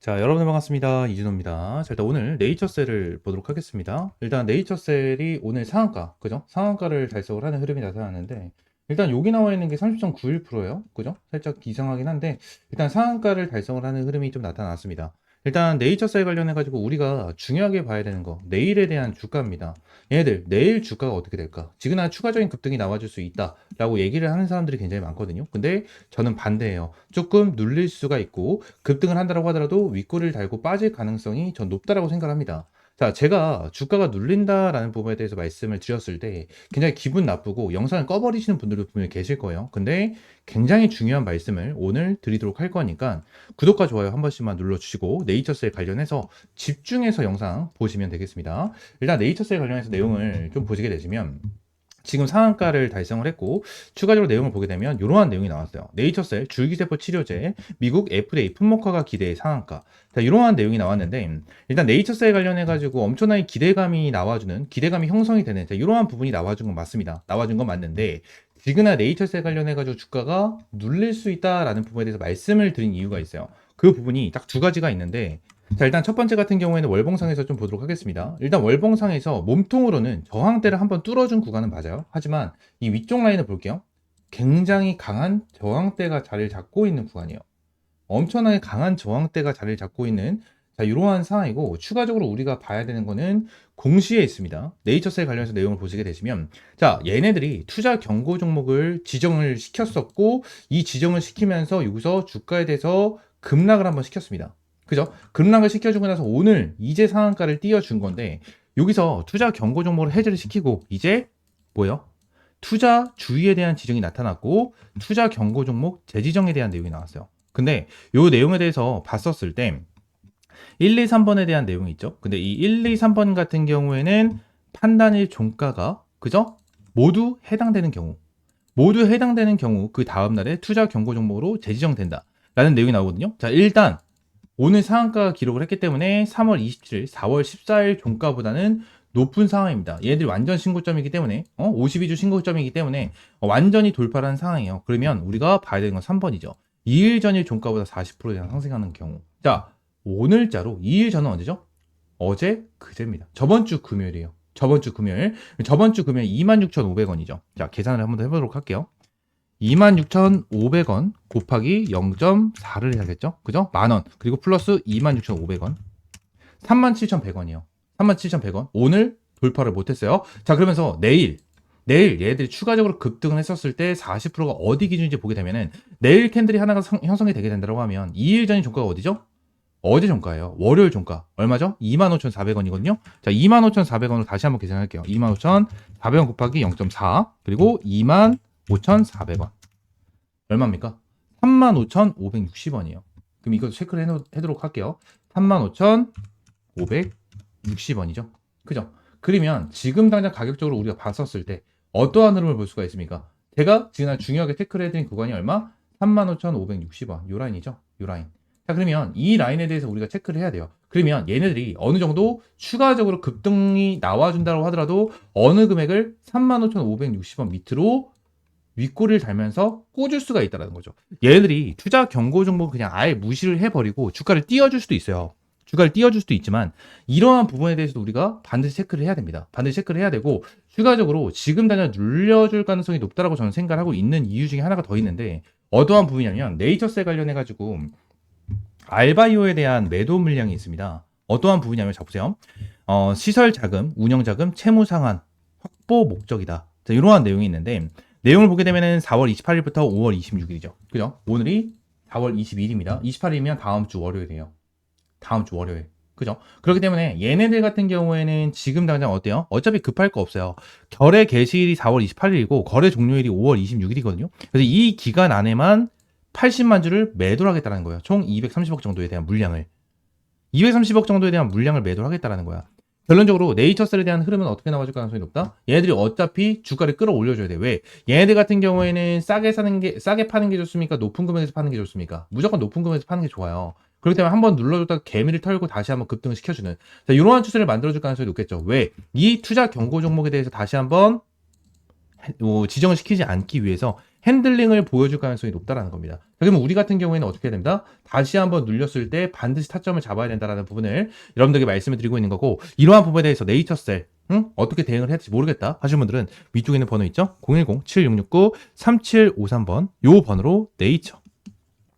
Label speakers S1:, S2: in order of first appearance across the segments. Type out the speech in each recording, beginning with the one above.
S1: 자, 여러분 반갑습니다. 이준호입니다. 자, 일단 오늘 네이처셀을 보도록 하겠습니다. 일단 네이처셀이 오늘 상한가, 그죠? 상한가를 달성을 하는 흐름이 나타났는데, 일단 여기 나와 있는 게 30.91%예요. 그죠? 살짝 이상하긴 한데, 일단 상한가를 달성을 하는 흐름이 좀 나타났습니다. 일단 네이처셀 관련해가지고 우리가 중요하게 봐야 되는 거, 내일에 대한 주가입니다. 얘네들, 내일 주가가 어떻게 될까? 지금이나 추가적인 급등이 나와줄 수 있다라고 얘기를 하는 사람들이 굉장히 많거든요. 근데 저는 반대예요. 조금 눌릴 수가 있고, 급등을 한다고 하더라도 윗골을 달고 빠질 가능성이 전 높다라고 생각합니다. 자, 제가 주가가 눌린다라는 부분에 대해서 말씀을 드렸을 때 굉장히 기분 나쁘고 영상을 꺼버리시는 분들도 분명히 계실 거예요. 근데 굉장히 중요한 말씀을 오늘 드리도록 할 거니까 구독과 좋아요 한 번씩만 눌러주시고 네이처셀 관련해서 집중해서 영상 보시면 되겠습니다. 일단 네이처셀 관련해서 내용을 좀 보시게 되시면 지금 상한가를 달성을 했고 추가적으로 내용을 보게 되면 이러한 내용이 나왔어요. 네이처셀 줄기세포 치료제 미국 FDA 품목화가 기대의 상한가. 자, 이러한 내용이 나왔는데 일단 네이처셀 관련해 가지고 엄청나게 기대감이 나와주는 기대감이 형성이 되는 자, 이러한 부분이 나와준 건 맞습니다. 나와준 건 맞는데 지금이나 네이처셀 관련해 가지고 주가가 눌릴 수 있다라는 부분에 대해서 말씀을 드린 이유가 있어요. 그 부분이 딱 두 가지가 있는데 자, 일단 첫 번째 같은 경우에는 월봉상에서 좀 보도록 하겠습니다. 일단 월봉상에서 몸통으로는 저항대를 한번 뚫어준 구간은 맞아요. 하지만 이 위쪽 라인을 볼게요. 굉장히 강한 저항대가 자리를 잡고 있는 구간이에요. 엄청나게 강한 저항대가 자리를 잡고 있는 자, 이러한 상황이고 추가적으로 우리가 봐야 되는 거는 공시에 있습니다. 네이처셀 관련해서 내용을 보시게 되시면 자, 얘네들이 투자 경고 종목을 지정을 시켰었고 이 지정을 시키면서 여기서 주가에 대해서 급락을 한번 시켰습니다. 그죠? 급락을 시켜주고 나서 오늘 이제 상한가를 띄워준 건데 여기서 투자 경고 종목을 해제를 시키고 이제 뭐예요? 투자 주의에 대한 지정이 나타났고 투자 경고 종목 재지정에 대한 내용이 나왔어요. 근데 이 내용에 대해서 봤었을 때 1, 2, 3번에 대한 내용이 있죠. 근데 이 1, 2, 3번 같은 경우에는 판단일 종가가 그죠? 모두 해당되는 경우 그 다음날에 투자 경고 종목으로 재지정된다 라는 내용이 나오거든요. 자, 일단 오늘 상한가 기록을 했기 때문에 3월 27일, 4월 14일 종가보다는 높은 상황입니다. 얘들이 완전 신고점이기 때문에 52주 신고점이기 때문에 완전히 돌파한 상황이에요. 그러면 우리가 봐야 되는 건 3번이죠. 2일 전일 종가보다 40% 이상 상승하는 경우. 자, 오늘자로 2일 전은 언제죠? 어제 그제입니다. 저번 주 금요일이에요. 저번 주 금요일 26,500원이죠. 자, 계산을 한번 더 해보도록 할게요. 26,500원 곱하기 0.4를 해야겠죠? 그죠? 만원. 그리고 플러스 26,500원. 37,100원이요. 37,100원. 오늘 돌파를 못했어요. 자, 그러면서 내일 얘들이 추가적으로 급등을 했었을 때 40%가 어디 기준인지 보게 되면은 내일 캔들이 하나가 형성이 되게 된다고 하면 2일 전인 종가가 어디죠? 어제 종가예요. 월요일 종가. 얼마죠? 25,400원이거든요. 자, 25,400원을 다시 한번 계산할게요. 25,400원 곱하기 0.4 그리고 25,400원. 얼마입니까? 35,560원이에요. 그럼 이것도 체크를 해도록 할게요. 35,560원이죠. 그죠? 그러면 지금 당장 가격적으로 우리가 봤었을 때 어떠한 흐름을 볼 수가 있습니까? 제가 지금 중요하게 체크를 해드린 구간이 얼마? 35,560원. 요 라인이죠. 요 라인. 자, 그러면 이 라인에 대해서 우리가 체크를 해야 돼요. 그러면 얘네들이 어느 정도 추가적으로 급등이 나와준다고 하더라도 어느 금액을 35,560원 밑으로 윗꼬리를 달면서 꽂을 수가 있다는 거죠. 얘네들이 투자 경고 종목을 그냥 아예 무시를 해버리고 주가를 띄워줄 수도 있어요. 주가를 띄워줄 수도 있지만 이러한 부분에 대해서도 우리가 반드시 체크를 해야 됩니다. 반드시 체크를 해야 되고 추가적으로 지금 당장 눌려줄 가능성이 높다라고 저는 생각을 하고 있는 이유 중에 하나가 더 있는데 어떠한 부분이냐면 네이처셀 관련해가지고 알바이오에 대한 매도 물량이 있습니다. 어떠한 부분이냐면 자 보세요. 시설 자금, 운영 자금, 채무 상환 확보 목적이다. 자, 이러한 내용이 있는데 내용을 보게 되면은 4월 28일부터 5월 26일이죠. 그죠? 오늘이 4월 22일입니다. 28일이면 다음 주 월요일이에요. 다음 주 월요일. 그죠? 그렇기 때문에 얘네들 같은 경우에는 지금 당장 어때요? 어차피 급할 거 없어요. 거래 개시일이 4월 28일이고 거래 종료일이 5월 26일이거든요. 그래서 이 기간 안에만 80만 주를 매도를 하겠다는 거예요. 총 230억 정도에 대한 물량을. 230억 정도에 대한 물량을 매도를 하겠다는 거야. 결론적으로 네이처셀에 대한 흐름은 어떻게 나와줄 가능성이 높다? 얘네들이 어차피 주가를 끌어올려줘야 돼. 왜? 얘네들 같은 경우에는 싸게 파는 게 좋습니까? 높은 금액에서 파는 게 좋습니까? 무조건 높은 금액에서 파는 게 좋아요. 그렇기 때문에 한번 눌러줬다가 개미를 털고 다시 한번 급등을 시켜주는. 자, 이러한 추세를 만들어줄 가능성이 높겠죠. 왜? 이 투자 경고 종목에 대해서 다시 한번 지정을 시키지 않기 위해서 핸들링을 보여줄 가능성이 높다라는 겁니다. 그러면 우리 같은 경우에는 어떻게 해야 됩니다? 다시 한번 눌렸을 때 반드시 타점을 잡아야 된다라는 부분을 여러분들에게 말씀을 드리고 있는 거고, 이러한 부분에 대해서 네이처셀 어떻게 대응을 해야 될지 모르겠다 하시는 분들은 위쪽에 있는 번호 있죠? 010-7669-3753번 요 번호로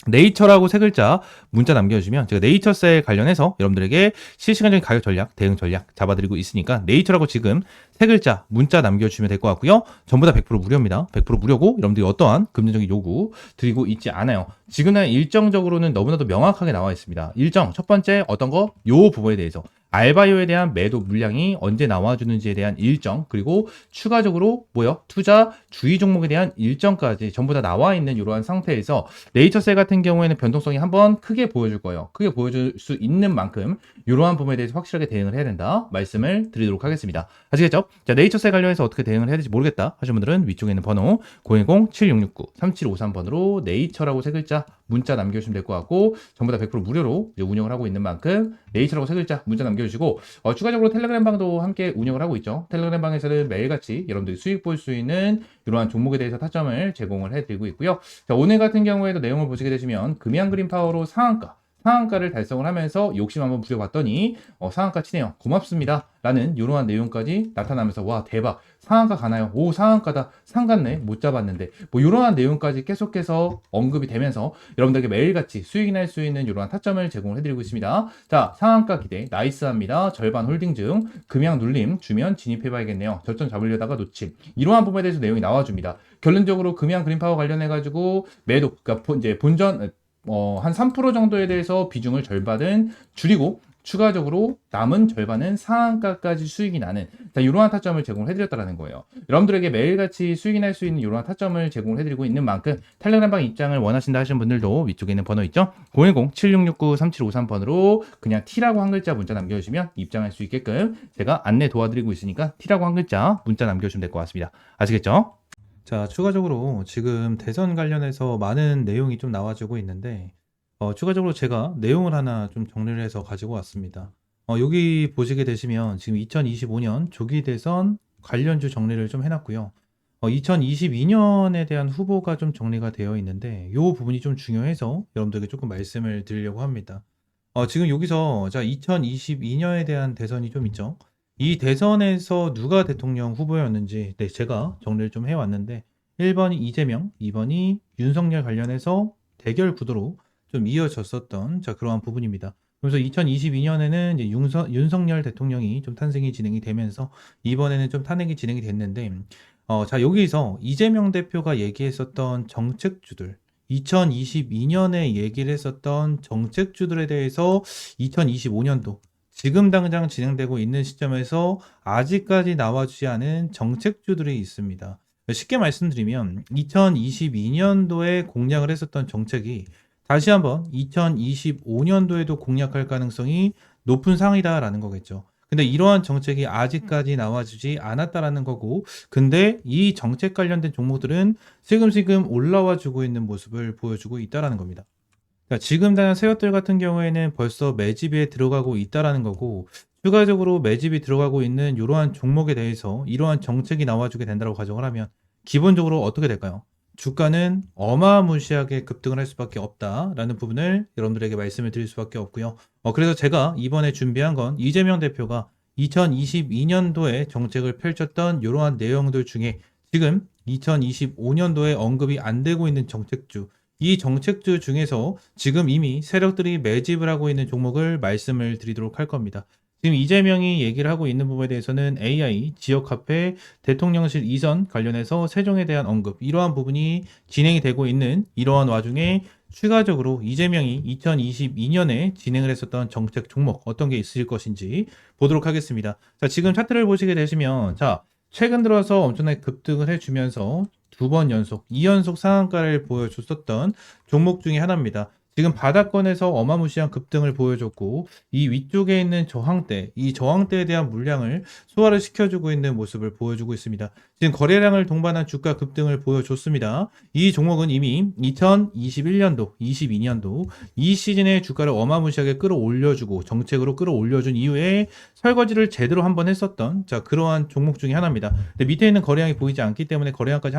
S1: 네이처라고 세 글자 문자 남겨주시면 제가 네이처셀 관련해서 여러분들에게 실시간적인 가격 전략, 대응 전략 잡아드리고 있으니까 네이처라고 지금 세 글자 문자 남겨주시면 될 것 같고요. 전부 다 100% 무료입니다. 100% 무료고 여러분들이 어떠한 금전적인 요구 드리고 있지 않아요. 지금은 일정적으로는 너무나도 명확하게 나와 있습니다. 일정 첫 번째 어떤 거? 요 부분에 대해서 알바요에 대한 매도 물량이 언제 나와주는지에 대한 일정, 그리고 추가적으로 투자 주의 종목에 대한 일정까지 전부 다 나와 있는 이러한 상태에서 네이처셀 같은 경우에는 변동성이 한번 크게 보여줄 거예요. 크게 보여줄 수 있는 만큼 이러한 부분에 대해서 확실하게 대응을 해야 된다 말씀을 드리도록 하겠습니다. 아시겠죠? 자, 네이처셀 관련해서 어떻게 대응을 해야 될지 모르겠다 하시는 분들은 위쪽에 있는 번호 010-7669-3753번으로 네이처라고 세 글자 문자 남겨주시면 될 것 같고, 전부 다 100% 무료로 이제 운영을 하고 있는 만큼 네이처라고 세 글자 문자 남겨주시고, 추가적으로 텔레그램 방도 함께 운영을 하고 있죠. 텔레그램 방에서는 매일같이 여러분들이 수익 볼 수 있는 이러한 종목에 대해서 타점을 제공을 해드리고 있고요. 자, 오늘 같은 경우에도 내용을 보시게 되시면 금양 그린파워로 상한가를 달성을 하면서 욕심 한번 부려봤더니 상한가 치네요. 고맙습니다. 라는 이러한 내용까지 나타나면서 와 대박 상한가 가나요? 오 상한가다 상갔네 못 잡았는데 이러한 내용까지 계속해서 언급이 되면서 여러분들에게 매일같이 수익이 날 수 있는 이러한 타점을 제공을 해드리고 있습니다. 자, 상한가 기대 나이스합니다. 절반 홀딩 중 금양 눌림 주면 진입해봐야겠네요. 저점 잡으려다가 놓침, 이러한 부분에 대해서 내용이 나와줍니다. 결론적으로 금양 그린파워 관련해가지고 매도, 그러니까 이제 본전 한 3% 정도에 대해서 비중을 절반은 줄이고 추가적으로 남은 절반은 상한가까지 수익이 나는 이러한 타점을 제공을 해드렸다는 거예요. 여러분들에게 매일같이 수익이 날 수 있는 이러한 타점을 제공을 해드리고 있는 만큼 텔레그램방 입장을 원하신다 하시는 분들도 위쪽에 있는 번호 있죠? 010-7669-3753번으로 그냥 T라고 한 글자 문자 남겨주시면 입장할 수 있게끔 제가 안내 도와드리고 있으니까 T라고 한 글자 문자 남겨주시면 될 것 같습니다. 아시겠죠? 자, 추가적으로 지금 대선 관련해서 많은 내용이 좀 나와주고 있는데 추가적으로 제가 내용을 하나 좀 정리를 해서 가지고 왔습니다. 여기 보시게 되시면 지금 2025년 조기 대선 관련주 정리를 좀 해놨고요. 2022년에 대한 후보가 좀 정리가 되어 있는데 이 부분이 좀 중요해서 여러분들에게 조금 말씀을 드리려고 합니다. 지금 여기서 자 2022년에 대한 대선이 좀 있죠. 이 대선에서 누가 대통령 후보였는지 제가 정리를 좀 해왔는데 1번이 이재명, 2번이 윤석열 관련해서 대결 구도로 좀 이어졌었던 그러한 부분입니다. 그래서 2022년에는 이제 윤석열 대통령이 좀 탄생이 진행이 되면서 이번에는 좀 탄핵이 진행이 됐는데 자 여기서 이재명 대표가 얘기했었던 정책주들 2022년에 얘기를 했었던 정책주들에 대해서 2025년도 지금 당장 진행되고 있는 시점에서 아직까지 나와주지 않은 정책주들이 있습니다. 쉽게 말씀드리면 2022년도에 공약을 했었던 정책이 다시 한번 2025년도에도 공략할 가능성이 높은 상황이다라는 거겠죠. 근데 이러한 정책이 아직까지 나와주지 않았다라는 거고, 근데 이 정책 관련된 종목들은 슬금슬금 올라와 주고 있는 모습을 보여주고 있다라는 겁니다. 그러니까 지금 당장 새것들 같은 경우에는 벌써 매집에 들어가고 있다라는 거고, 추가적으로 매집이 들어가고 있는 이러한 종목에 대해서 이러한 정책이 나와주게 된다고 가정을 하면 기본적으로 어떻게 될까요? 주가는 어마무시하게 급등을 할 수밖에 없다라는 부분을 여러분들에게 말씀을 드릴 수밖에 없고요. 그래서 제가 이번에 준비한 건 이재명 대표가 2022년도에 정책을 펼쳤던 이러한 내용들 중에 지금 2025년도에 언급이 안 되고 있는 정책주, 이 정책주 중에서 지금 이미 세력들이 매집을 하고 있는 종목을 말씀을 드리도록 할 겁니다. 지금 이재명이 얘기를 하고 있는 부분에 대해서는 AI, 지역화폐, 대통령실 이전 관련해서 세종에 대한 언급, 이러한 부분이 진행이 되고 있는 이러한 와중에 추가적으로 이재명이 2022년에 진행을 했었던 정책 종목 어떤 게 있을 것인지 보도록 하겠습니다. 자, 지금 차트를 보시게 되시면 자, 최근 들어서 엄청나게 급등을 해주면서 2번 연속, 2연속 상한가를 보여줬었던 종목 중에 하나입니다. 지금 바닥권에서 어마무시한 급등을 보여줬고 이 위쪽에 있는 저항대, 이 저항대에 대한 물량을 소화를 시켜주고 있는 모습을 보여주고 있습니다. 지금 거래량을 동반한 주가 급등을 보여줬습니다. 이 종목은 이미 2021년도, 22년도 이 시즌에 주가를 어마무시하게 끌어올려주고 정책으로 끌어올려준 이후에 설거지를 제대로 한번 했었던 그러한 종목 중에 하나입니다. 근데 밑에 있는 거래량이 보이지 않기 때문에 거래량까지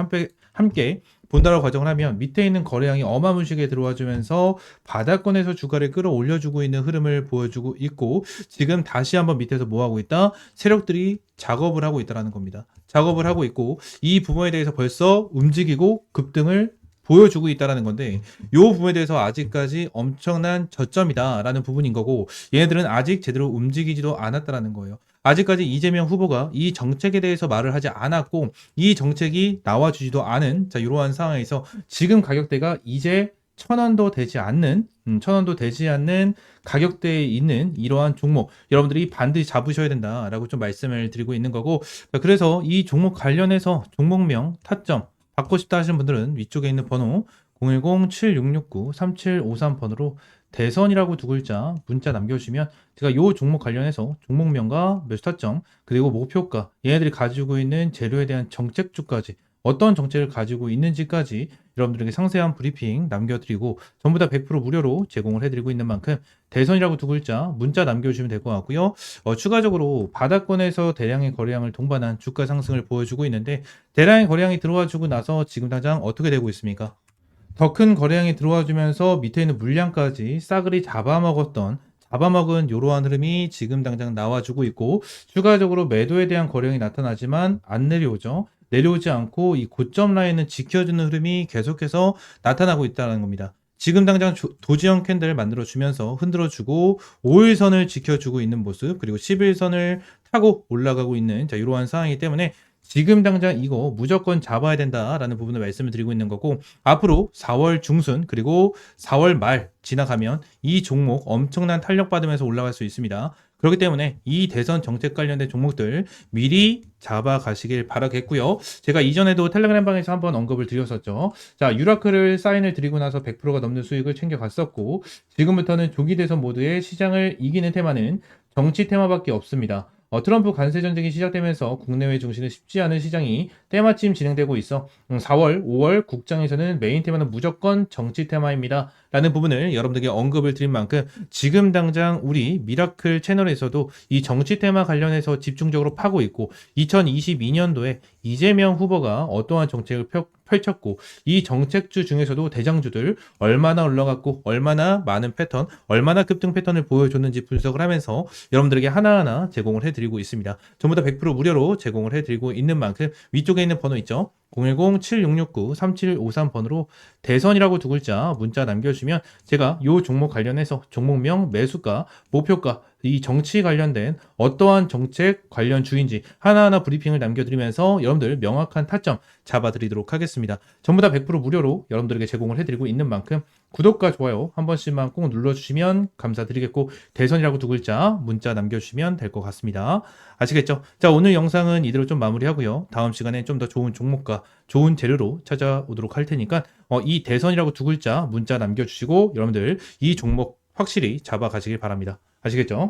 S1: 함께 본다라고 가정을 하면 밑에 있는 거래량이 어마무시하게 들어와 주면서 바닥권에서 주가를 끌어올려주고 있는 흐름을 보여주고 있고, 지금 다시 한번 밑에서 뭐 하고 있다? 세력들이 작업을 하고 있다라는 겁니다. 작업을 하고 있고, 이 부분에 대해서 벌써 움직이고 급등을 보여주고 있다라는 건데, 이 부분에 대해서 아직까지 엄청난 저점이다라는 부분인 거고, 얘네들은 아직 제대로 움직이지도 않았다라는 거예요. 아직까지 이재명 후보가 이 정책에 대해서 말을 하지 않았고, 이 정책이 나와주지도 않은, 자, 이러한 상황에서 지금 가격대가 이제 1,000원도 되지 않는, 1,000원도 되지 않는 가격대에 있는 이러한 종목, 여러분들이 반드시 잡으셔야 된다라고 좀 말씀을 드리고 있는 거고, 그래서 이 종목 관련해서 종목명, 타점 받고 싶다 하시는 분들은 위쪽에 있는 번호 010-7669-3753번으로 대선이라고 두 글자 문자 남겨주시면 제가 이 종목 관련해서 종목명과 매수 타점 그리고 목표가, 얘네들이 가지고 있는 재료에 대한 정책주까지 어떤 정책을 가지고 있는지까지 여러분들에게 상세한 브리핑 남겨드리고 전부 다 100% 무료로 제공을 해드리고 있는 만큼 대선이라고 두 글자 문자 남겨주시면 될 것 같고요. 추가적으로 바닥권에서 대량의 거래량을 동반한 주가 상승을 보여주고 있는데, 대량의 거래량이 들어와주고 나서 지금 당장 어떻게 되고 있습니까? 더 큰 거래량이 들어와주면서 밑에 있는 물량까지 싸그리 잡아먹은 이러한 흐름이 지금 당장 나와주고 있고, 추가적으로 매도에 대한 거래량이 나타나지만 안 내려오죠. 내려오지 않고 이 고점 라인을 지켜주는 흐름이 계속해서 나타나고 있다는 겁니다. 지금 당장 도지형 캔들 만들어주면서 흔들어주고 5일선을 지켜주고 있는 모습, 그리고 11선을 타고 올라가고 있는, 자, 이러한 상황이기 때문에 지금 당장 이거 무조건 잡아야 된다라는 부분을 말씀을 드리고 있는 거고, 앞으로 4월 중순 그리고 4월 말 지나가면 이 종목 엄청난 탄력 받으면서 올라갈 수 있습니다. 그렇기 때문에 이 대선 정책 관련된 종목들 미리 잡아가시길 바라겠고요. 제가 이전에도 텔레그램 방에서 한번 언급을 드렸었죠. 자, 유라클을 사인을 드리고 나서 100%가 넘는 수익을 챙겨갔었고, 지금부터는 조기 대선 모드의 시장을 이기는 테마는 정치 테마밖에 없습니다. 트럼프 관세 전쟁이 시작되면서 국내외 중심은 쉽지 않은 시장이 때마침 진행되고 있어 4월, 5월 국장에서는 메인 테마는 무조건 정치 테마입니다. 라는 부분을 여러분들에게 언급을 드린 만큼 지금 당장 우리 미라클 채널에서도 이 정치 테마 관련해서 집중적으로 파고 있고, 2022년도에 이재명 후보가 어떠한 정책을 펼쳤고, 이 정책주 중에서도 대장주들 얼마나 올라갔고 얼마나 많은 패턴, 얼마나 급등 패턴을 보여줬는지 분석을 하면서 여러분들에게 하나하나 제공을 해드리고 있습니다. 전부 다 100% 무료로 제공을 해드리고 있는 만큼 위쪽에 있는 번호 있죠? 010-7669-3753번으로 대선이라고 두 글자 문자 남겨주시면 제가 이 종목 관련해서 종목명, 매수가, 목표가, 이 정치 관련된 어떠한 정책 관련 주인지 하나하나 브리핑을 남겨드리면서 여러분들 명확한 타점 잡아드리도록 하겠습니다. 전부 다 100% 무료로 여러분들에게 제공을 해드리고 있는 만큼 구독과 좋아요 한 번씩만 꼭 눌러주시면 감사드리겠고, 대선이라고 두 글자 문자 남겨주시면 될 것 같습니다. 아시겠죠? 자, 오늘 영상은 이대로 좀 마무리하고요. 다음 시간에 좀 더 좋은 종목과 좋은 재료로 찾아오도록 할 테니까 이 대선이라고 두 글자 문자 남겨주시고 여러분들 이 종목 확실히 잡아가시길 바랍니다. 아시겠죠?